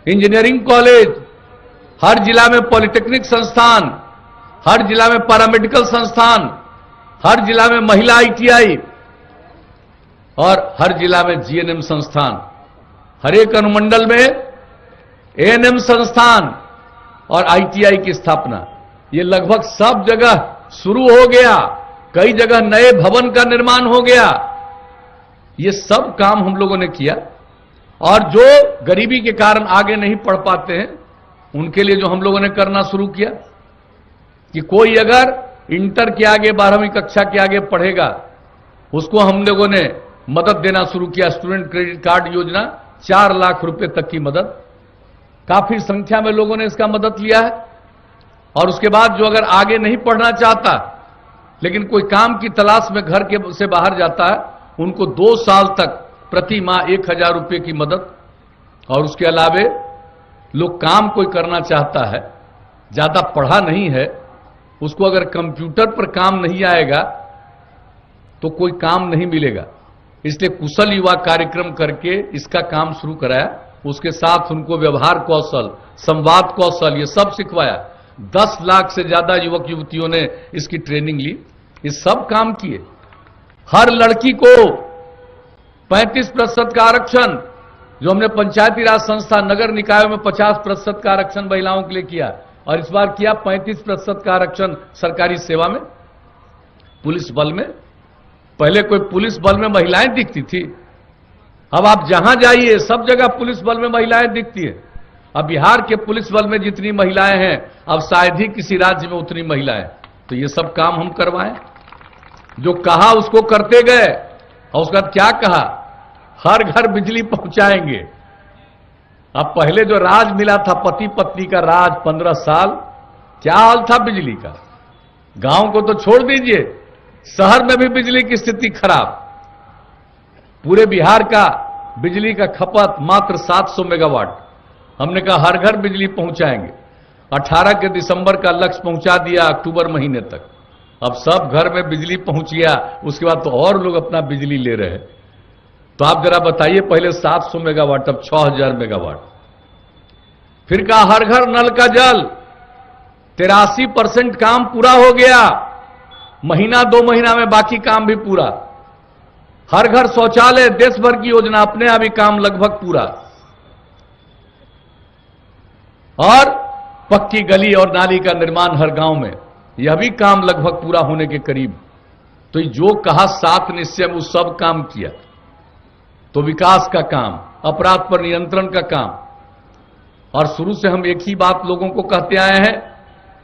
Engineering college, हर जिला में polytechnic संस्थान, हर जिला में पैरामेडिकल संस्थान, हर जिला में महिला आईटीआई और हर जिला में जीएनएम संस्थान, हर एक अनुमंडल में एएनएम संस्थान और आईटीआई की स्थापना। ये लगभग सब जगह शुरू हो गया। कई जगह नए भवन का निर्माण हो गया। ये सब काम हम लोगों ने किया। और जो गरीबी के कारण आगे नहीं पढ़ पाते हैं उनके लिए जो हम लोगों ने करना शुरू किया कि कोई अगर इंटर के आगे 12वीं कक्षा के आगे पढ़ेगा उसको हम लोगों ने मदद देना शुरू किया। स्टूडेंट क्रेडिट कार्ड योजना, 4 लाख रुपए तक की मदद। काफी संख्या में लोगों ने इसका मदद लिया है। और उसके बाद जो अगर आगे नहीं पढ़ना चाहता लेकिन कोई काम की तलाश में घर के से बाहर जाता है, उनको 2 साल तक प्रति माह 1000 रुपए की मदद। और उसके अलावे लोग काम कोई करना चाहता है, ज्यादा पढ़ा नहीं है, उसको अगर कंप्यूटर पर काम नहीं आएगा तो कोई काम नहीं मिलेगा। इसलिए कुशल युवा कार्यक्रम करके इसका काम शुरू कराया। उसके साथ उनको व्यवहार कौशल, संवाद कौशल, ये सब सिखवाया। 10 लाख से ज्यादा युवक युवतियों ने इसकी ट्रेनिंग ली। ये सब काम किए। हर लड़की को 35% का आरक्षण, जो हमने पंचायती राज संस्था नगर निकायों में 50% का आरक्षण महिलाओं के लिए किया, और इस बार किया 35% का आरक्षण सरकारी सेवा में, पुलिस बल में। पहले कोई पुलिस बल में महिलाएं दिखती थी, अब आप जहां जाइए सब जगह पुलिस बल में महिलाएं दिखती है। अब बिहार के पुलिस बल में जितनी महिलाएं हैं अब शायद ही किसी राज्य में उतनी महिलाएं। तो ये सब काम हम करवाएं। जो कहा उसको करते गए। और उसके बाद क्या कहा, हर घर बिजली पहुंचाएंगे। अब पहले जो राज मिला था पति पत्नी का राज 15 साल, क्या हाल था बिजली का। गांव को तो छोड़ दीजिए, शहर में भी बिजली की स्थिति खराब। पूरे बिहार का बिजली का खपत मात्र 700 मेगावाट। हमने कहा हर घर बिजली पहुंचाएंगे। 18 के दिसंबर का लक्ष्य पहुंचा दिया अक्टूबर महीने तक। अब सब घर में बिजली पहुंच गया। उसके बाद तो और लोग अपना बिजली ले रहे हैं। तो आप जरा बताइए, पहले 700 मेगावाट, अब 6000 मेगावाट। फिर कहा हर घर नल का जल, 83% काम पूरा हो गया। महीना 2 महीना में बाकी काम भी पूरा। हर घर शौचालय, देश भर की योजना, अपने यहां भी काम लगभग पूरा। और पक्की गली और नाली का निर्माण हर गांव में, यह भी काम लगभग पूरा होने के करीब। तो जो कहा 7 निश्चय में वो सब काम किया। तो विकास का काम, अपराध पर नियंत्रण का काम। और शुरू से हम एक ही बात लोगों को कहते आए हैं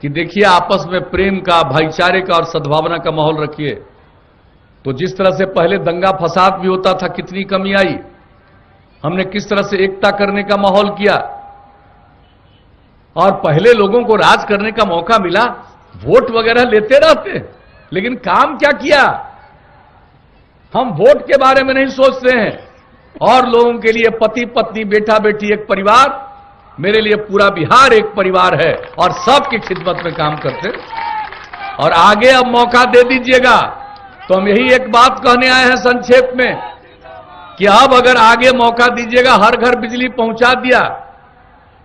कि देखिए आपस में प्रेम का, भाईचारे का और सद्भावना का माहौल रखिए। तो जिस तरह से पहले दंगा फसाद भी होता था, कितनी कमी आई। हमने किस तरह से एकता करने का माहौल किया। और पहले लोगों को राज करने का मौका मिला, वोट वगैरह लेते रहते, लेकिन काम क्या किया। हम वोट के बारे में नहीं सोचते हैं। और लोगों के लिए पति पत्नी, बेटा बेटी एक परिवार, मेरे लिए पूरा बिहार एक परिवार है और सबकी खिदमत में काम करते। और आगे अब मौका दे दीजिएगा। तो हम यही एक बात कहने आए हैं संक्षेप में कि अब अगर आगे मौका दीजिएगा, हर घर बिजली पहुंचा दिया।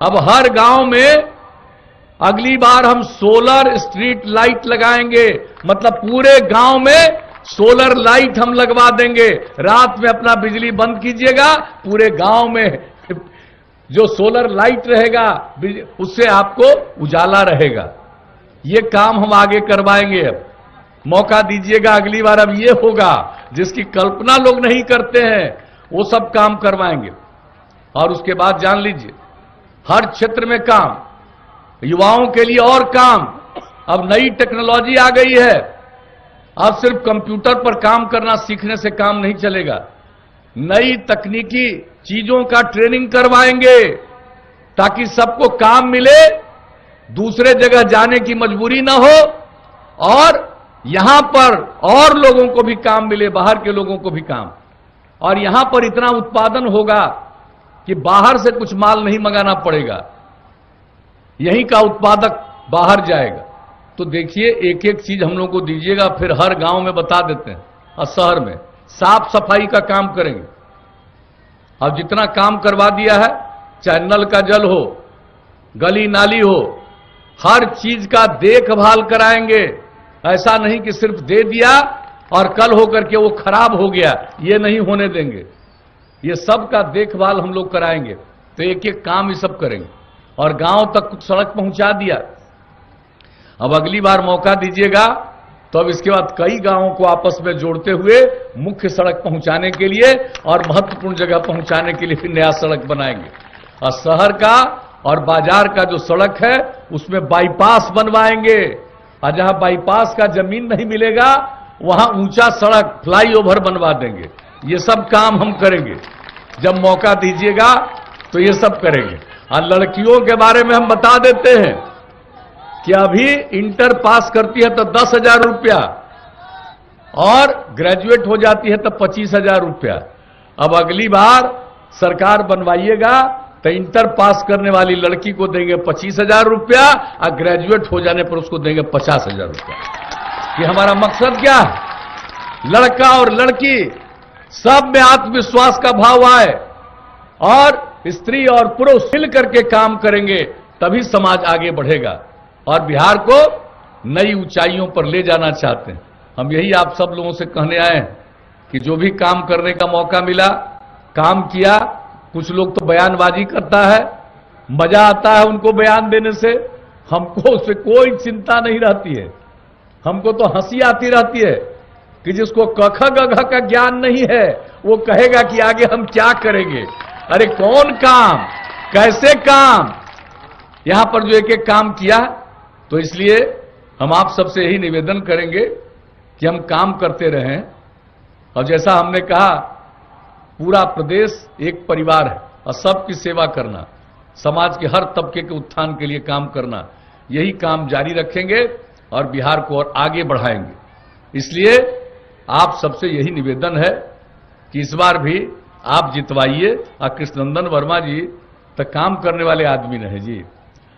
अब हर गांव में अगली बार हम सोलर स्ट्रीट लाइट लगाएंगे। मतलब पूरे गांव में सोलर लाइट हम लगवा देंगे। रात में अपना बिजली बंद कीजिएगा, पूरे गांव में जो सोलर लाइट रहेगा उससे आपको उजाला रहेगा। ये काम हम आगे करवाएंगे। अब मौका दीजिएगा, अगली बार अब ये होगा जिसकी कल्पना लोग नहीं करते हैं, वो सब काम करवाएंगे। और उसके बाद जान लीजिए, हर क्षेत्र में काम, युवाओं के लिए और काम। अब नई टेक्नोलॉजी आ गई है। अब सिर्फ कंप्यूटर पर काम करना सीखने से काम नहीं चलेगा। नई तकनीकी चीजों का ट्रेनिंग करवाएंगे ताकि सबको काम मिले, दूसरे जगह जाने की मजबूरी ना हो, और यहां पर और लोगों को भी काम मिले, बाहर के लोगों को भी काम। और यहां पर इतना उत्पादन होगा कि बाहर से कुछ माल नहीं मंगाना पड़ेगा, यहीं का उत्पादक बाहर जाएगा। तो देखिए, एक एक चीज हम लोग को दीजिएगा, फिर हर गांव में बता देते हैं। और शहर में साफ सफाई का काम करेंगे। अब जितना काम करवा दिया है, चाहे नल का जल हो, गली नाली हो, हर चीज का देखभाल कराएंगे। ऐसा नहीं कि सिर्फ दे दिया और कल होकर के वो खराब हो गया, ये नहीं होने देंगे। ये सब का देखभाल हम लोग कराएंगे। तो एक एक काम ये सब करेंगे और गांव तक सड़क पहुंचा दिया। अब अगली बार मौका दीजिएगा तो अब इसके बाद कई गांवों को आपस में जोड़ते हुए मुख्य सड़क पहुंचाने के लिए और महत्वपूर्ण जगह पहुंचाने के लिए फिर नया सड़क बनाएंगे। और शहर का और बाजार का जो सड़क है उसमें बाईपास बनवाएंगे, और जहां बाईपास का जमीन नहीं मिलेगा वहां ऊंचा सड़क फ्लाईओवर बनवा देंगे। ये सब काम हम करेंगे। जब मौका दीजिएगा तो ये सब करेंगे। और लड़कियों के बारे में हम बता देते हैं कि अभी इंटर पास करती है तो 10,000 रुपया और ग्रेजुएट हो जाती है तो 25,000 रुपया। अब अगली बार सरकार बनवाइएगा तो इंटर पास करने वाली लड़की को देंगे 25,000 रुपया और ग्रेजुएट हो जाने पर उसको देंगे 50,000 रुपया। ये हमारा मकसद क्या है? लड़का और लड़की सब में आत्मविश्वास का भाव आए और स्त्री और पुरुष मिल करके काम करेंगे तभी समाज आगे बढ़ेगा और बिहार को नई ऊंचाइयों पर ले जाना चाहते हैं। हम यही आप सब लोगों से कहने आए हैं कि जो भी काम करने का मौका मिला काम किया। कुछ लोग तो बयानबाजी करता है, मजा आता है उनको बयान देने से, हमको उससे कोई चिंता नहीं रहती है। हमको तो हंसी आती रहती है कि जिसको कख गघ का ज्ञान नहीं है वो कहेगा कि आगे हम क्या करेंगे। अरे कौन काम, कैसे काम, यहां पर जो एक एक काम किया। तो इसलिए हम आप सबसे यही निवेदन करेंगे कि हम काम करते रहें। और जैसा हमने कहा पूरा प्रदेश एक परिवार है और सबकी सेवा करना, समाज के हर तबके के उत्थान के लिए काम करना, यही काम जारी रखेंगे और बिहार को और आगे बढ़ाएंगे। इसलिए आप सबसे यही निवेदन है कि इस बार भी आप जितवाइए। और कृष्णनंदन वर्मा जी तो काम करने वाले आदमी नहीं जी,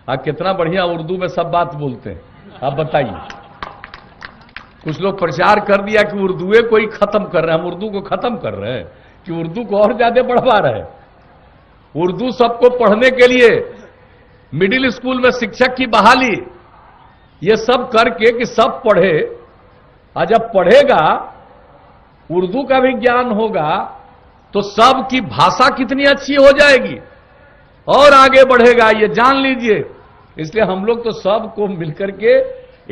आप कितना बढ़िया उर्दू में सब बात बोलते हैं। आप बताइए, कुछ लोग प्रचार कर दिया कि उर्दूए को ही खत्म कर रहे हैं। हम उर्दू को खत्म कर रहे हैं कि उर्दू को और ज्यादा बढ़वा रहे हैं। उर्दू सबको पढ़ने के लिए मिडिल स्कूल में शिक्षक की बहाली, ये सब करके कि सब पढ़े। और जब पढ़ेगा उर्दू का भी ज्ञान होगा तो सबकी भाषा कितनी अच्छी हो जाएगी और आगे बढ़ेगा, ये जान लीजिए। इसलिए हम लोग तो सबको मिलकर के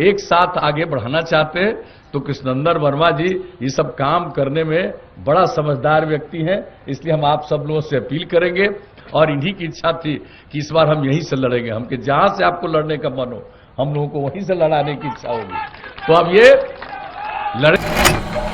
एक साथ आगे बढ़ाना चाहते हैं। तो कृष्णनंदन वर्मा जी ये सब काम करने में बड़ा समझदार व्यक्ति हैं। इसलिए हम आप सब लोगों से अपील करेंगे और इन्हीं की इच्छा थी कि इस बार हम यहीं से लड़ेंगे। हम कि जहां से आपको लड़ने का मन हो हम लोगों को वहीं से लड़ाने की इच्छा होगी। तो अब ये लड़े